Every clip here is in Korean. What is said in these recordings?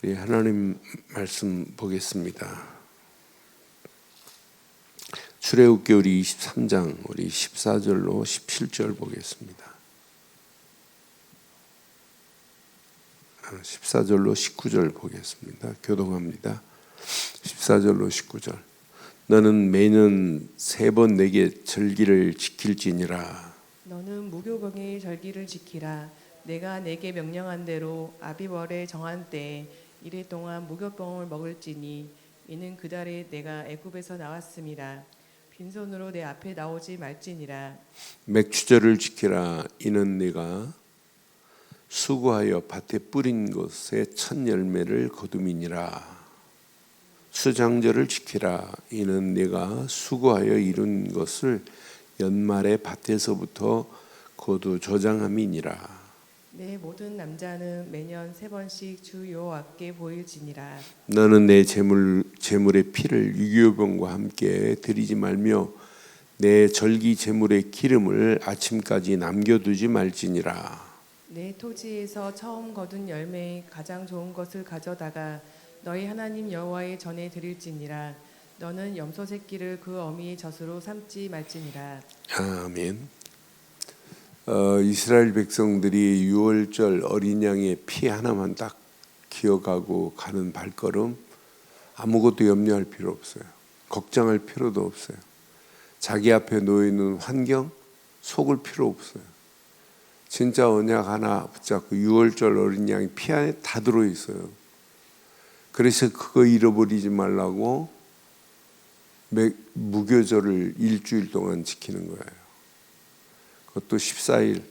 우리 하나님 말씀 보겠습니다. 출애굽기 우리 23장 우리 14절로 17절 보겠습니다. 14절로 19절 보겠습니다. 교독합니다. 14절로 19절. 너는 매년 3번 내게 절기를 지킬지니라. 너는 무교병의 절기를 지키라. 내가 내게 명령한 대로 아비월에 정한 때에 이래 동안 무교병을 먹을지니 이는 그 달에 내가 애굽에서 나왔음이라. 빈손으로 내 앞에 나오지 말지니라. 맥추절을 지키라. 이는 네가 수고하여 밭에 뿌린 것의 첫 열매를 거둠이니라. 수장절을 지키라. 이는 네가 수고하여 이룬 것을 연말에 밭에서부터 거두 조장함이니라. 내 모든 남자는 매년 3번씩 주 여호와께 보일지니라. 너는 내 제물의 피를 유교병과 함께 드리지 말며 내 절기 제물의 기름을 아침까지 남겨두지 말지니라. 내 토지에서 처음 거둔 열매의 가장 좋은 것을 가져다가 너희 하나님 여호와의 전에 드릴지니라. 너는 염소 새끼를 그 어미의 젖으로 삼지 말지니라. 아멘. 이스라엘 백성들이 유월절 어린 양의 피 하나만 딱 기억하고 가는 발걸음, 아무것도 염려할 필요 없어요. 걱정할 필요도 없어요. 자기 앞에 놓여있는 환경 속을 필요 없어요. 진짜 언약 하나 붙잡고 유월절 어린 양의 피 안에 다 들어있어요. 그래서 그거 잃어버리지 말라고 무교절을 일주일 동안 지키는 거예요. 그것도 14일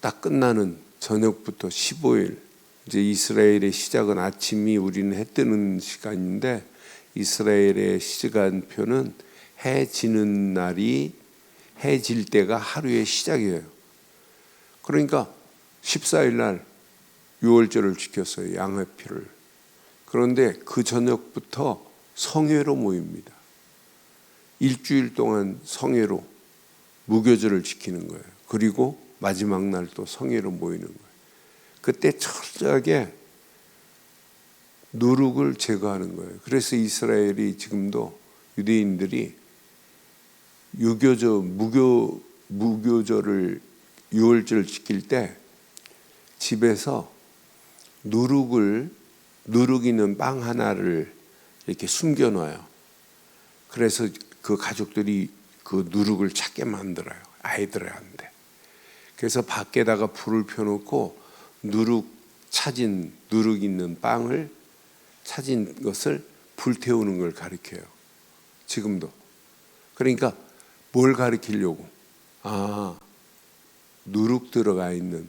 딱 끝나는 저녁부터 15일, 이제 이스라엘의 시작은 아침이 우리는 해 뜨는 시간인데 이스라엘의 시간표는 해 지는 날이 해 질 때가 하루의 시작이에요. 그러니까 14일 날 유월절을 지켰어요. 양의 피를. 그런데 그 저녁부터 성회로 모입니다. 일주일 동안 성회로 무교절을 지키는 거예요. 그리고 마지막 날 또 성회로 모이는 거예요. 그때 철저하게 누룩을 제거하는 거예요. 그래서 이스라엘이 지금도 유대인들이 무교절을 유월절을 지킬 때 집에서 누룩 있는 빵 하나를 이렇게 숨겨놔요. 그래서 그 가족들이 그 누룩을 찾게 만들어요. 아이들한테. 그래서 밖에다가 불을 펴놓고 누룩 있는 빵을 찾은 것을 불태우는 걸 가리켜요. 지금도. 그러니까 뭘 가리키려고? 누룩 들어가 있는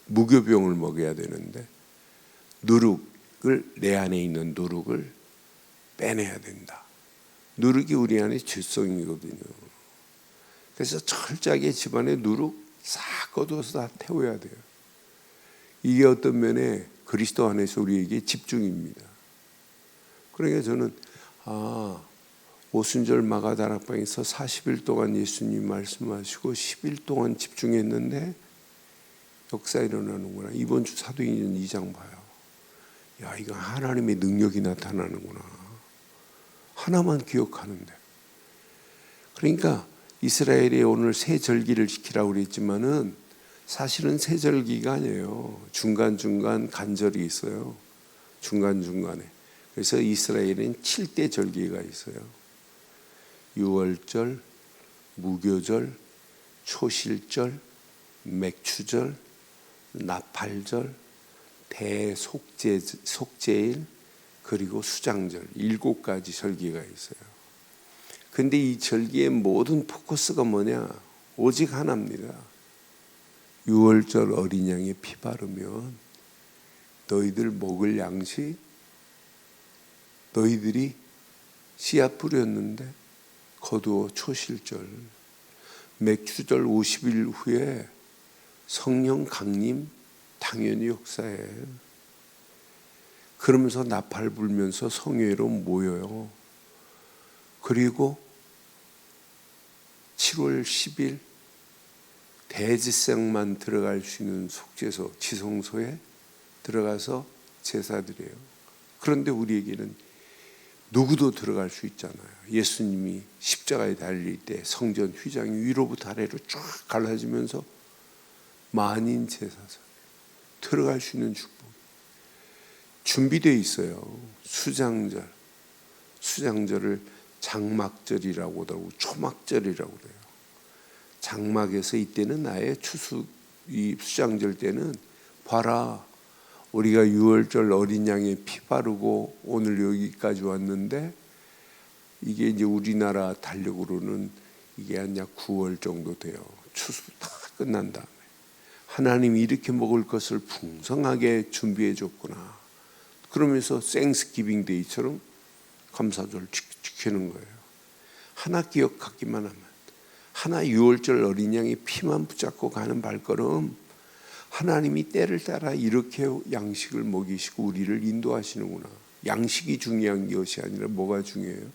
무교병을 먹여야 되는데 내 안에 있는 누룩을 빼내야 된다. 누룩이 우리 안에 죄성이거든요. 그래서 철저하게 집안에 누룩 싹 걷어서 다 태워야 돼요. 이게 어떤 면에 그리스도 안에서 우리에게 집중입니다. 그러니까 저는 오순절 마가다락방에서 40일 동안 예수님 말씀하시고 10일 동안 집중했는데 역사 일어나는구나. 이번 주 사도행전 2장 봐요. 야, 이거 하나님의 능력이 나타나는구나. 하나만 기억하는데. 그러니까 이스라엘이 오늘 새 절기를 지키라고 그랬지만은 사실은 새 절기가 아니에요. 중간중간 간절이 있어요. 중간중간에. 그래서 이스라엘은 7대 절기가 있어요. 유월절, 무교절, 초실절, 맥추절, 나팔절, 대속죄일, 그리고 수장절 7가지 절기가 있어요. 근데 이 절기의 모든 포커스가 뭐냐? 오직 하나입니다. 유월절 어린 양의 피 바르면 너희들 먹을 양식, 너희들이 씨앗 뿌렸는데 거두어 초실절, 맥추절 50일 후에 성령 강림 당연히 역사예요. 그러면서 나팔 불면서 성회로 모여요. 그리고 7월 10일 대지성만 들어갈 수 있는 속죄소, 지성소에 들어가서 제사드려요. 그런데 우리에게는 누구도 들어갈 수 있잖아요. 예수님이 십자가에 달릴 때 성전 휘장이 위로부터 아래로 쫙 갈라지면서 만인 제사장 들어갈 수 있는 축복 준비되어 있어요. 수장절을 장막절이라고도 하고 초막절이라고 그래요. 장막에서 이때는 아예 이 수장절 때는 봐라, 우리가 6월절 어린 양의 피 바르고 오늘 여기까지 왔는데 이게 이제 우리나라 달력으로는 이게 한 약 9월 정도 돼요. 추수 다 끝난 다음에 하나님이 이렇게 먹을 것을 풍성하게 준비해 줬구나. 그러면서 생스기빙 데이처럼 감사절 지키는 거예요. 하나 기억하기만 하면, 하나 6월절 어린 양의 피만 붙잡고 가는 발걸음, 하나님이 때를 따라 이렇게 양식을 먹이시고 우리를 인도하시는구나. 양식이 중요한 것이 아니라 뭐가 중요해요?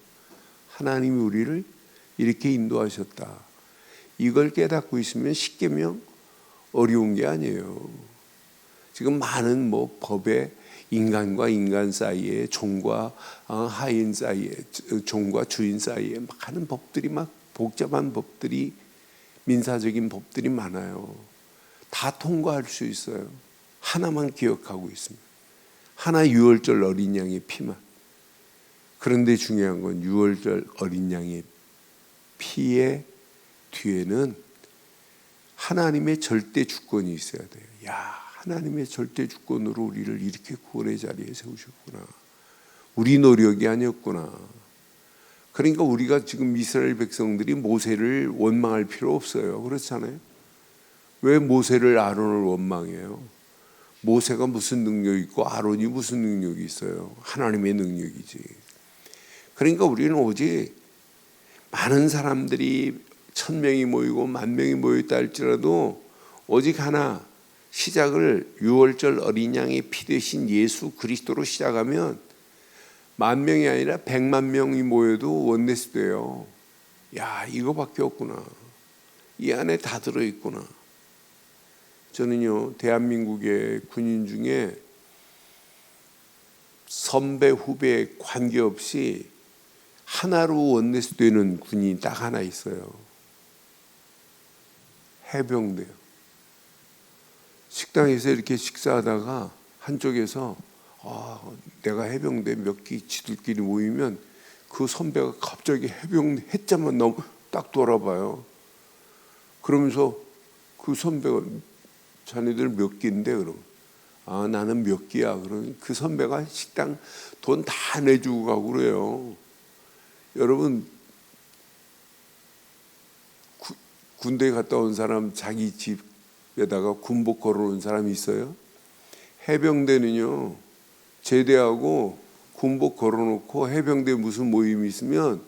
하나님이 우리를 이렇게 인도하셨다. 이걸 깨닫고 있으면 십계명 어려운 게 아니에요. 지금 많은 법에 인간과 인간 사이에, 종과 하인 사이에, 종과 주인 사이에 많은 법들이, 막 복잡한 법들이, 민사적인 법들이 많아요. 다 통과할 수 있어요. 하나만 기억하고 있습니다. 하나 6월절 어린 양의 피만. 그런데 중요한 건 6월절 어린 양의 피의 뒤에는 하나님의 절대 주권이 있어야 돼요. 야, 하나님의 절대 주권으로 우리를 이렇게 구원의 자리에 세우셨구나. 우리 노력이 아니었구나. 그러니까 우리가 지금 이스라엘 백성들이 모세를 원망할 필요 없어요. 그렇잖아요. 왜 모세를, 아론을 원망해요? 모세가 무슨 능력이 있고 아론이 무슨 능력이 있어요? 하나님의 능력이지. 그러니까 우리는 오직 많은 사람들이 1000명이 모이고 10,000명이 모였다 할지라도 오직 하나, 시작을 6월절 어린 양의 피 대신 예수 그리스도로 시작하면 10,000명이 아니라 100만 명이 모여도 원네스 돼요. 야, 이거밖에 없구나. 이 안에 다 들어있구나. 저는요, 대한민국의 군인 중에 선배 후배 관계없이 하나로 원네스 되는 군인이 딱 하나 있어요. 해병대요. 식당에서 이렇게 식사하다가 한쪽에서 내가 해병대 몇 기 지들끼리 모이면 그 선배가 갑자기 해병대 해자만 나오고 딱 돌아봐요. 그러면서 그 선배가 자네들 몇 기인데? 그럼 나는 몇 기야. 그러면 그 선배가 식당 돈 다 내주고 가고 그래요. 여러분, 군대에 갔다 온 사람 자기 집에다가 군복 걸어놓은 사람이 있어요? 해병대는요, 제대하고 군복 걸어놓고 해병대 무슨 모임이 있으면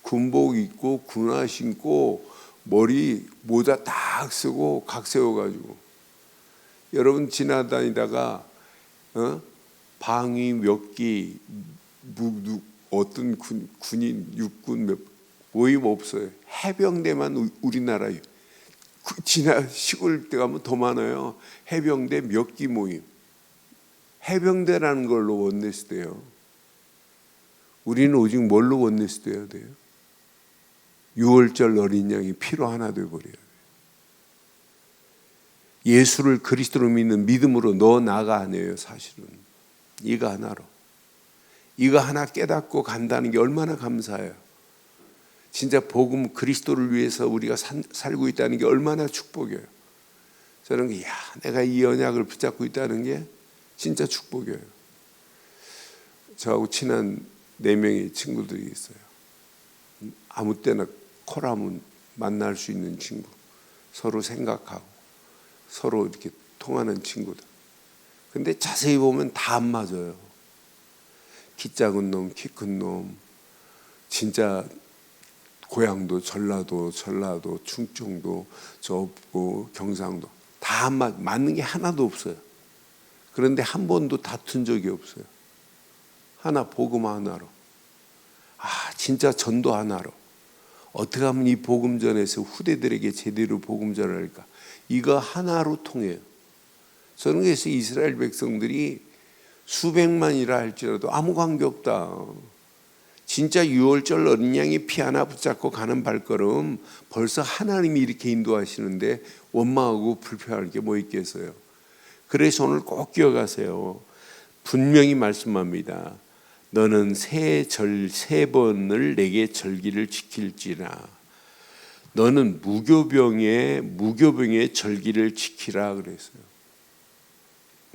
군복 입고 군화 신고 머리 모자 딱 쓰고 각 세워가지고, 여러분 지나다니다가 방위 몇 기, 어떤 군인 육군 몇 모임 없어요. 해병대만 우리나라에 시골 때 가면 더 많아요. 해병대 몇 기 모임. 해병대라는 걸로 원네스 돼요. 우리는 오직 뭘로 원네스 돼야 돼요? 6월절 어린 양이 피로 하나 되어버려야 돼요. 예수를 그리스도로 믿는 믿음으로 너 나가 아니에요. 사실은 이거 하나로, 이거 하나 깨닫고 간다는 게 얼마나 감사해요. 진짜 복음 그리스도를 위해서 우리가 살고 있다는 게 얼마나 축복이에요. 저는 내가 이 언약을 붙잡고 있다는 게 진짜 축복이에요. 저하고 친한 4명의 친구들이 있어요. 아무 때나 콜하면 만날 수 있는 친구, 서로 생각하고 서로 이렇게 통하는 친구들. 근데 자세히 보면 다 안 맞아요. 키 작은 놈, 키 큰 놈, 진짜 고향도 전라도, 충청도, 저고 경상도 다 안 맞는 게 하나도 없어요. 그런데 한 번도 다툰 적이 없어요. 하나, 복음 하나로, 진짜 전도 하나로, 어떻게 하면 이 복음 전에서 후대들에게 제대로 복음 전을 할까, 이거 하나로 통해요. 저는 그래서 이스라엘 백성들이 수백만이라 할지라도 아무 관계없다. 진짜 유월절 어린 양의 피 하나 붙잡고 가는 발걸음 벌써 하나님이 이렇게 인도하시는데 원망하고 불평할 게 뭐 있겠어요. 그래서 오늘 꼭 기억하세요. 분명히 말씀합니다. 너는 세 번을 내게 절기를 지킬지라. 너는 무교병의 절기를 지키라 그랬어요.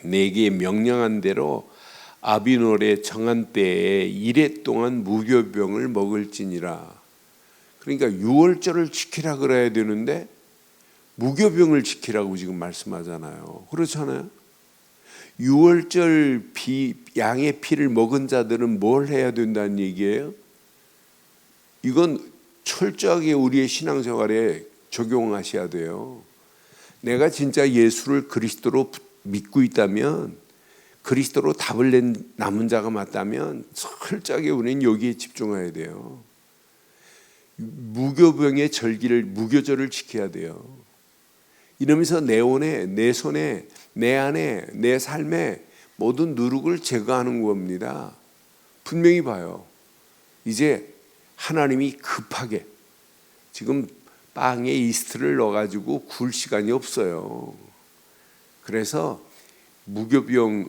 내게 명령한 대로 아비노의 정한 때에 이레 동안 무교병을 먹을지니라. 그러니까 유월절을 지키라 그래야 되는데 무교병을 지키라고 지금 말씀하잖아요. 그렇잖아요. 유월절 양의 피를 먹은 자들은 뭘 해야 된다는 얘기예요? 이건 철저하게 우리의 신앙생활에 적용하셔야 돼요. 내가 진짜 예수를 그리스도로 믿고 있다면, 그리스도로 답을 낸 남은 자가 맞다면 철저하게 우리는 여기에 집중해야 돼요. 무교병의 무교절을 지켜야 돼요. 이러면서 내 손에, 내 안에, 내 삶에 모든 누룩을 제거하는 겁니다. 분명히 봐요. 이제 하나님이 급하게 지금 빵에 이스트를 넣어가지고 구울 시간이 없어요. 그래서 무교병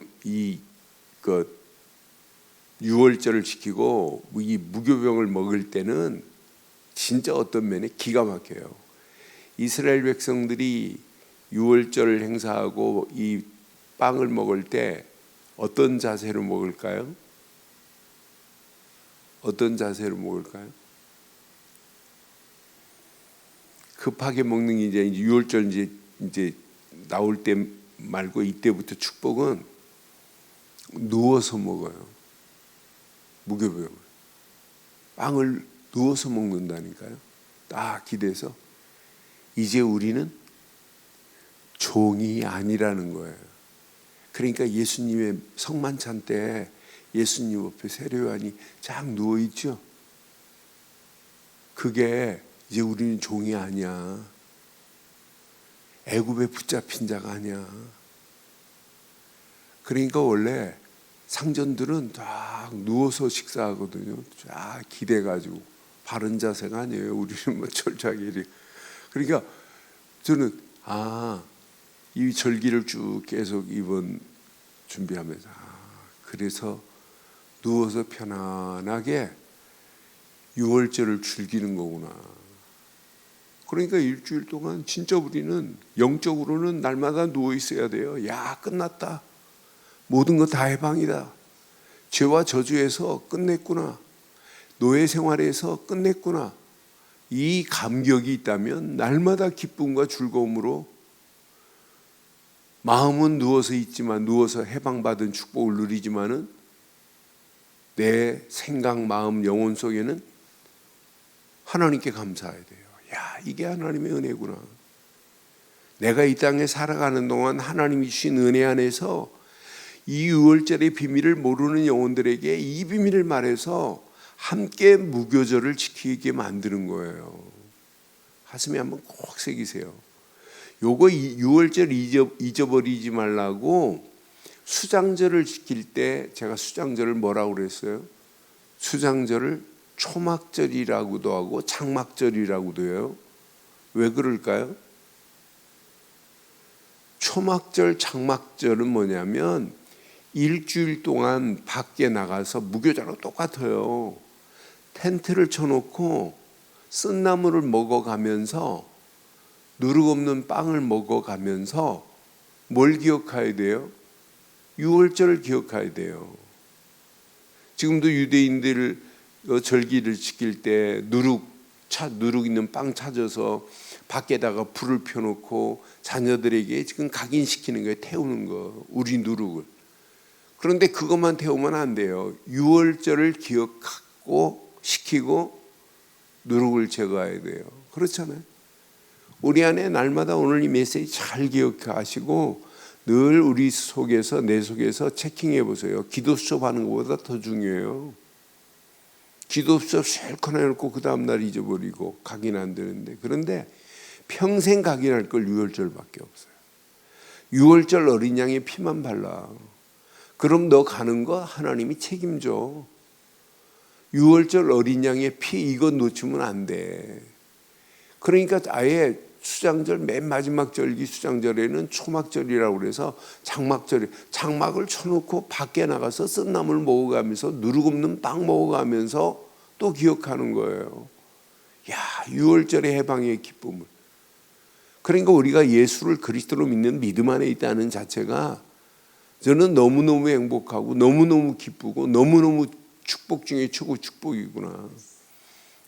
유월절을 지키고 이 무교병을 먹을 때는 진짜 어떤 면에 기가 막혀요. 이스라엘 백성들이 유월절을 행사하고 이 빵을 먹을 때 어떤 자세로 먹을까요? 어떤 자세로 먹을까요? 급하게 먹는 게 이제 유월절 이제 나올 때 말고 이때부터 축복은 누워서 먹어요. 무교병을. 빵을 누워서 먹는다니까요. 딱 기대서 이제 우리는 종이 아니라는 거예요. 그러니까 예수님의 성만찬 때 예수님 옆에 세례요한이 쫙 누워있죠. 그게 이제 우리는 종이 아니야. 애굽에 붙잡힌 자가 아니야. 그러니까 원래 상전들은 딱 누워서 식사하거든요. 쫙 기대가지고 바른 자세가 아니에요. 우리는 뭐 철저하게 이렇게. 그러니까 저는 이 절기를 쭉 계속 이번 준비하면서 그래서 누워서 편안하게 유월절을 즐기는 거구나. 그러니까 일주일 동안 진짜 우리는 영적으로는 날마다 누워 있어야 돼요. 야, 끝났다. 모든 거 다 해방이다. 죄와 저주에서 끝냈구나. 노예 생활에서 끝냈구나. 이 감격이 있다면 날마다 기쁨과 즐거움으로 마음은 누워서 있지만 누워서 해방받은 축복을 누리지만은 내 생각, 마음, 영혼 속에는 하나님께 감사해야 돼요. 야, 이게 하나님의 은혜구나. 내가 이 땅에 살아가는 동안 하나님이 주신 은혜 안에서 이 유월절의 비밀을 모르는 영혼들에게 이 비밀을 말해서 함께 무교절을 지키게 만드는 거예요. 가슴에 한번 꼭 새기세요. 요거 유월절 잊어버리지 말라고 수장절을 지킬 때 제가 수장절을 뭐라고 그랬어요? 수장절을 초막절이라고도 하고 장막절이라고도 해요. 왜 그럴까요? 초막절, 장막절은 뭐냐면 일주일 동안 밖에 나가서 무교절하고 똑같아요. 텐트를 쳐놓고 쓴나물을 먹어가면서 누룩 없는 빵을 먹어가면서 뭘 기억해야 돼요? 유월절을 기억해야 돼요. 지금도 유대인들 절기를 지킬 때 누룩 있는 빵 찾아서 밖에다가 불을 펴놓고 자녀들에게 지금 각인시키는 거예요. 태우는 거, 우리 누룩을. 그런데 그것만 태우면 안 돼요. 유월절을 기억하고 시키고 누룩을 제거해야 돼요. 그렇잖아요. 우리 안에 날마다 오늘 이 메시지 잘 기억하시고 늘 우리 속에서, 내 속에서 체킹해 보세요. 기도 수업하는 것보다 더 중요해요. 기도 수업 실컷 해놓고 그 다음날 잊어버리고 각인 안 되는데, 그런데 평생 각인할 걸 유월절밖에 없어요. 유월절 어린 양의 피만 발라. 그럼 너 가는 거 하나님이 책임져. 유월절 어린 양의 피 이거 놓치면 안 돼. 그러니까 아예 수장절 맨 마지막 절기 수장절에는 초막절이라고 그래서 장막을 쳐놓고 밖에 나가서 쓴나물 먹어가면서 누룩 없는 빵 먹어가면서 또 기억하는 거예요. 야, 유월절의 해방의 기쁨을. 그러니까 우리가 예수를 그리스도로 믿는 믿음 안에 있다는 자체가 저는 너무너무 행복하고 너무너무 기쁘고 너무너무 축복 중에 최고 축복이구나.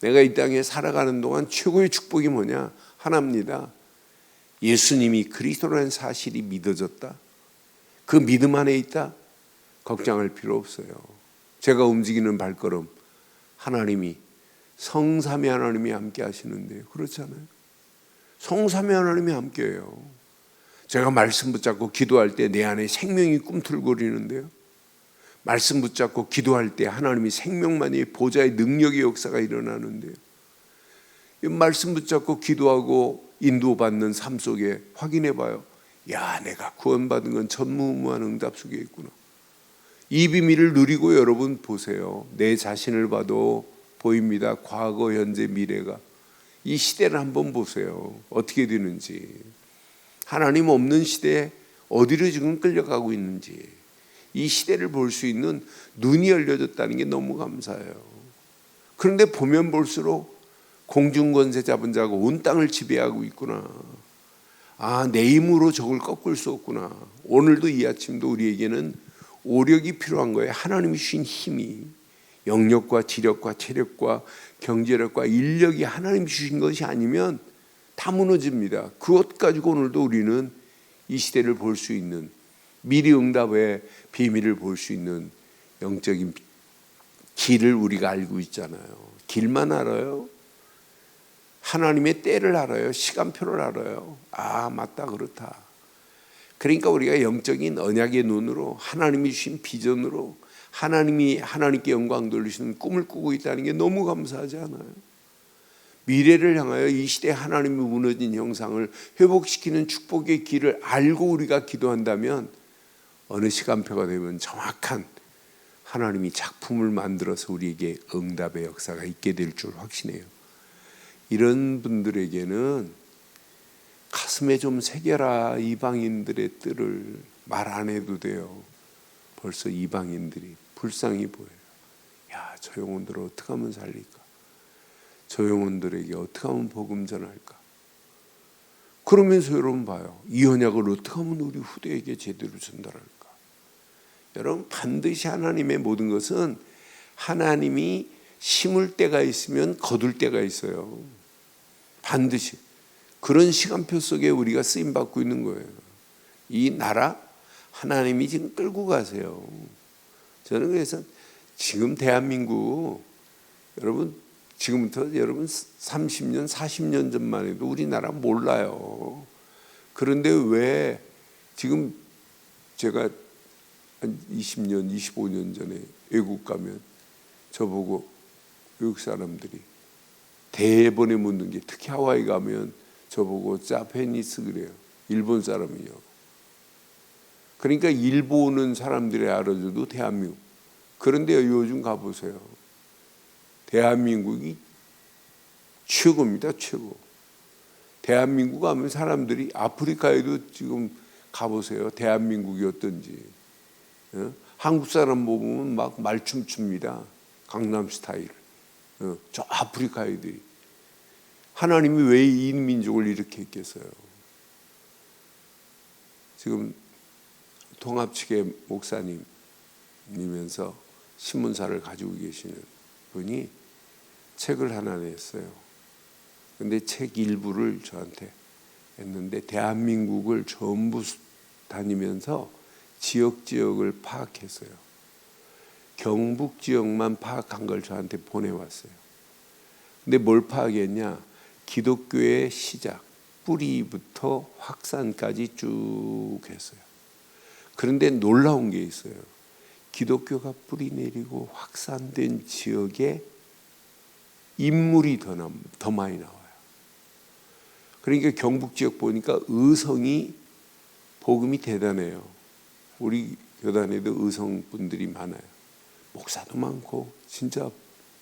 내가 이 땅에 살아가는 동안 최고의 축복이 뭐냐? 하나입니다. 예수님이 그리스도라는 사실이 믿어졌다. 그 믿음 안에 있다. 걱정할 필요 없어요. 제가 움직이는 발걸음 하나님이 성삼위 하나님이 함께 하시는데요. 그렇잖아요. 성삼위 하나님이 함께해요. 제가 말씀 붙잡고 기도할 때 내 안에 생명이 꿈틀거리는데요. 말씀 붙잡고 기도할 때 하나님이 생명만이 보좌의 능력의 역사가 일어나는데요. 이 말씀 붙잡고 기도하고 인도받는 삶 속에 확인해 봐요. 야, 내가 구원받은 건 전무후무한 응답 속에 있구나. 이 비밀을 누리고 여러분 보세요. 내 자신을 봐도 보입니다. 과거, 현재, 미래가. 이 시대를 한번 보세요. 어떻게 되는지. 하나님 없는 시대에 어디로 지금 끌려가고 있는지. 이 시대를 볼 수 있는 눈이 열려졌다는 게 너무 감사해요. 그런데 보면 볼수록 공중권세 잡은 자가 온 땅을 지배하고 있구나. 아, 내 힘으로 적을 꺾을 수 없구나. 오늘도 이 아침도 우리에게는 오력이 필요한 거예요. 하나님이 주신 힘이. 영력과 지력과 체력과 경제력과 인력이 하나님이 주신 것이 아니면 다 무너집니다. 그것 가지고 오늘도 우리는 이 시대를 볼 수 있는 미리 응답의 비밀을 볼 수 있는 영적인 길을 우리가 알고 있잖아요. 길만 알아요. 하나님의 때를 알아요. 시간표를 알아요. 아, 맞다, 그렇다. 그러니까 우리가 영적인 언약의 눈으로 하나님이 주신 비전으로 하나님께 영광 돌리시는 꿈을 꾸고 있다는 게 너무 감사하지 않아요? 미래를 향하여 이 시대에 하나님이 무너진 형상을 회복시키는 축복의 길을 알고 우리가 기도한다면 어느 시간표가 되면 정확한 하나님이 작품을 만들어서 우리에게 응답의 역사가 있게 될 줄 확신해요. 이런 분들에게는 가슴에 좀 새겨라. 이방인들의 뜰을 말 안 해도 돼요. 벌써 이방인들이 불쌍히 보여요. 야, 저 영혼들을 어떻게 하면 살릴까? 저 영혼들에게 어떻게 하면 복음 전할까? 그러면서 여러분 봐요. 이 언약을 어떻게 하면 우리 후대에게 제대로 전달할까? 여러분, 반드시 하나님의 모든 것은 하나님이 심을 때가 있으면 거둘 때가 있어요. 반드시. 그런 시간표 속에 우리가 쓰임받고 있는 거예요. 이 나라 하나님이 지금 끌고 가세요. 저는 그래서 지금 대한민국 여러분 지금부터 여러분 30년 40년 전만 해도 우리나라 몰라요. 그런데 왜 지금 제가 한 20년 25년 전에 외국 가면 저보고 외국 사람들이 대번에 묻는 게 특히 하와이 가면 저보고 자페니스 그래요. 일본 사람이요. 그러니까 일본은 사람들이 알아줘도 대한민국. 그런데 요즘 가보세요. 대한민국이 최고입니다. 최고. 대한민국 가면 사람들이 아프리카에도 지금 가보세요. 대한민국이 어떤지. 한국 사람 보면 막 말춤 춥니다. 강남 스타일. 저 아프리카 애들이. 하나님이 왜 이 민족을 이렇게 했겠어요? 지금 통합 측의 목사님이면서 신문사를 가지고 계시는 분이 책을 하나 냈어요. 근데 책 일부를 저한테 했는데 대한민국을 전부 다니면서 지역을 파악했어요. 경북 지역만 파악한 걸 저한테 보내왔어요. 근데 뭘 파악했냐? 기독교의 시작, 뿌리부터 확산까지 쭉 했어요. 그런데 놀라운 게 있어요. 기독교가 뿌리 내리고 확산된 지역에 인물이 더 많이 나와요. 그러니까 경북 지역 보니까 의성이 복음이 대단해요. 우리 교단에도 의성분들이 많아요. 목사도 많고 진짜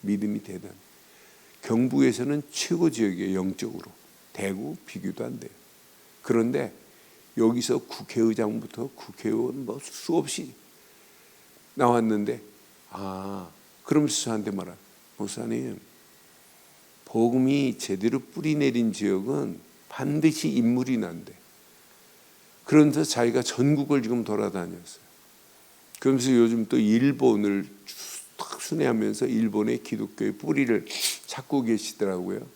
믿음이 대단해. 경북에서는 최고 지역이에요. 영적으로. 대구 비교도 안 돼요. 그런데 여기서 국회의장부터 국회의원 뭐 수없이 나왔는데 그러면서 저한테 말하 목사님, 복음이 제대로 뿌리 내린 지역은 반드시 인물이 난대. 그러면서 자기가 전국을 지금 돌아다녔어요. 그러면서 요즘 또 일본을 탁 순회하면서 일본의 기독교의 뿌리를 찾고 계시더라고요.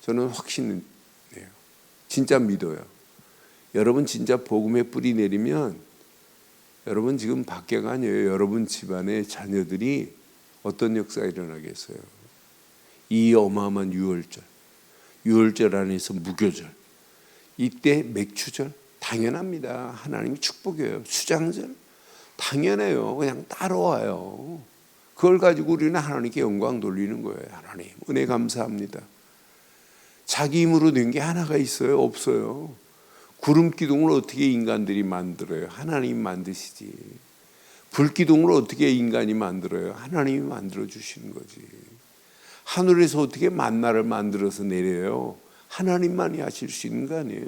저는 확신해요. 진짜 믿어요. 여러분 진짜 복음의 뿌리 내리면 여러분 지금 밖에가 아니에요. 여러분 집안의 자녀들이 어떤 역사가 일어나겠어요. 이 어마어마한 유월절 안에서 무교절, 이때 맥추절 당연합니다. 하나님이 축복해요. 수장절 당연해요. 그냥 따라와요. 그걸 가지고 우리는 하나님께 영광 돌리는 거예요. 하나님 은혜 감사합니다. 자기 힘으로 된 게 하나가 있어요? 없어요. 구름 기둥을 어떻게 인간들이 만들어요? 하나님이 만드시지. 불 기둥을 어떻게 인간이 만들어요? 하나님이 만들어 주시는 거지. 하늘에서 어떻게 만나를 만들어서 내려요? 하나님만이 하실 수 있는 거 아니에요?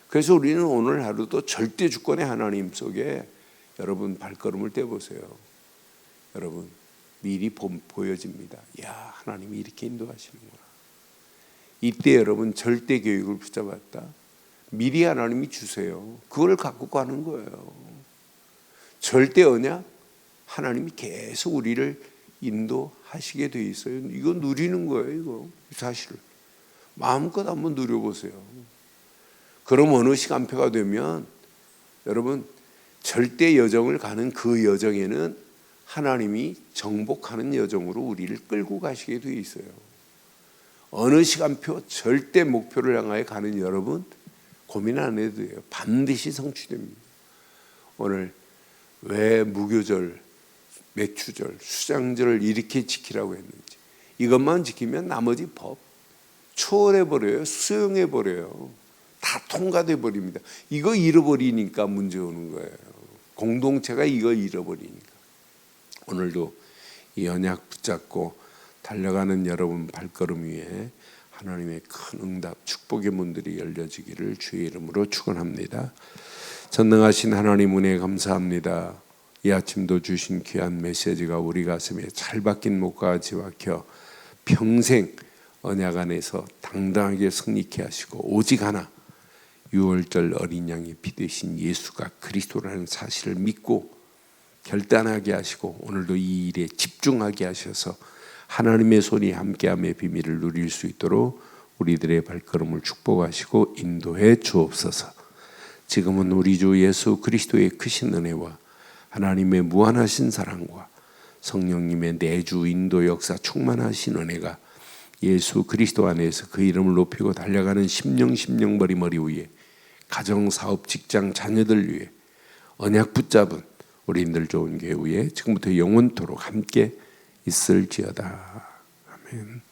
그래서 우리는 오늘 하루도 절대 주권의 하나님 속에 여러분 발걸음을 떼보세요. 여러분 미리 보여집니다. 야, 하나님이 이렇게 인도하시는구나. 이때 여러분 절대 교육을 붙잡았다. 미리 하나님이 주세요. 그걸 갖고 가는 거예요. 절대 언약, 하나님이 계속 우리를 인도하시게 돼 있어요. 이거 누리는 거예요. 이거 사실을 마음껏 한번 누려보세요. 그럼 어느 시간표가 되면 여러분 절대 여정을 가는 그 여정에는 하나님이 정복하는 여정으로 우리를 끌고 가시게 돼 있어요. 어느 시간표 절대 목표를 향하여 가는 여러분 고민 안 해도 돼요. 반드시 성취됩니다. 오늘 왜 무교절, 맥추절, 수장절을 이렇게 지키라고 했는지, 이것만 지키면 나머지 법 초월해버려요. 수용해버려요. 다 통과돼 버립니다. 이거 잃어버리니까 문제 오는 거예요. 공동체가 이거 잃어버리니까. 오늘도 이 언약 붙잡고 달려가는 여러분 발걸음 위에 하나님의 큰 응답, 축복의 문들이 열려지기를 주의 이름으로 축원합니다. 전능하신 하나님 은혜 감사합니다. 이 아침도 주신 귀한 메시지가 우리 가슴에 잘 박힌 목까지 박혀 평생 언약 안에서 당당하게 승리케 하시고 오직 하나 유월절 어린 양의 피 대신 예수가 그리스도라는 사실을 믿고 결단하게 하시고 오늘도 이 일에 집중하게 하셔서 하나님의 손이 함께함의 비밀을 누릴 수 있도록 우리들의 발걸음을 축복하시고 인도해 주옵소서. 지금은 우리 주 예수 그리스도의 크신 은혜와 하나님의 무한하신 사랑과 성령님의 내주 인도 역사 충만하신 은혜가 예수 그리스도 안에서 그 이름을 높이고 달려가는 심령 머리 위에 가정, 사업, 직장, 자녀들 위해 언약 붙잡은 우리들 좋은 교회 위에 지금부터 영원토록 함께 있을지어다. 아멘.